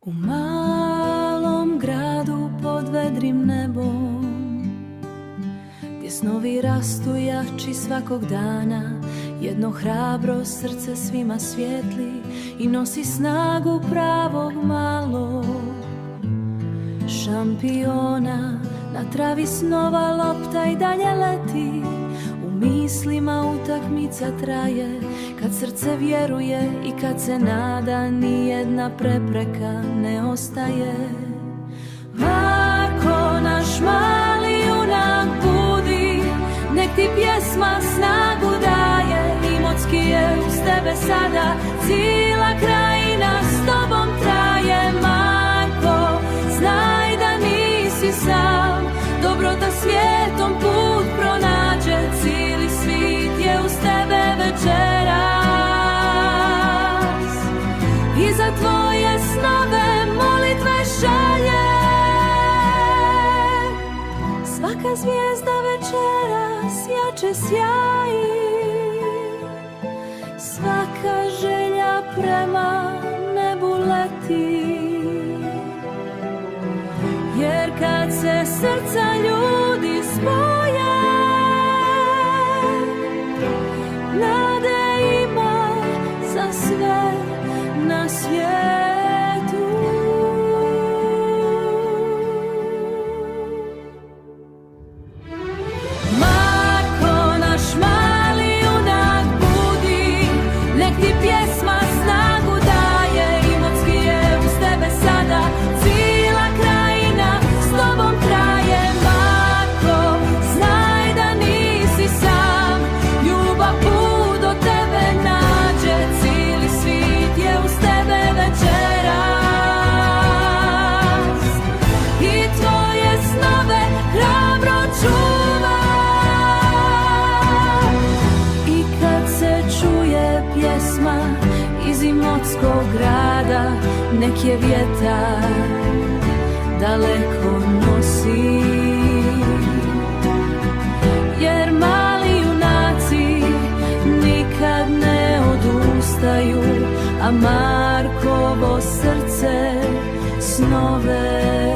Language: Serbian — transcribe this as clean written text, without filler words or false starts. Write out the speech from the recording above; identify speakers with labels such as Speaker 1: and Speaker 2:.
Speaker 1: U malom gradu pod vedrim nebom, gdje snovi rastu jači svakog dana, jedno hrabro srce svima svijetli i nosi snagu pravog malog šampiona. Na travi snova lopta i dalje leti, u mislima utakmica traje, kad srce vjeruje i kad se nada, nijedna prepreka ne ostaje. Marko, naš mali junak, budi, nek ti pjesma snagu daje. Imotski je uz tebe sada, cijela krajina s tobom traje. Marko, znaj da nisi sam, dobrota svijetom put pronađe, cijeli svit je uz tebe večeras i za tvoje snove molitve šalje. Svaka zvijezda večeras jače sjaji, svaka želja prema nebu leti, jer kad se srca ljudi spoje, nade ima za sve na svijetu. Marko, naš mali junak, budi, nek ti pjesma snagu daje. Imotski je uz tebe sada, cijela krajina s tobom traje. Marko, znaj da nisi sam, ljubav put do tebe nađe, cijeli svit je uz tebe večeras i tvoje snove hrabro čuva. I kad se čuje pjesma iz Imotskog grada, nek je vjetar daleko nosi, jer mali junaci nikad ne odustaju, a Markovo srce snove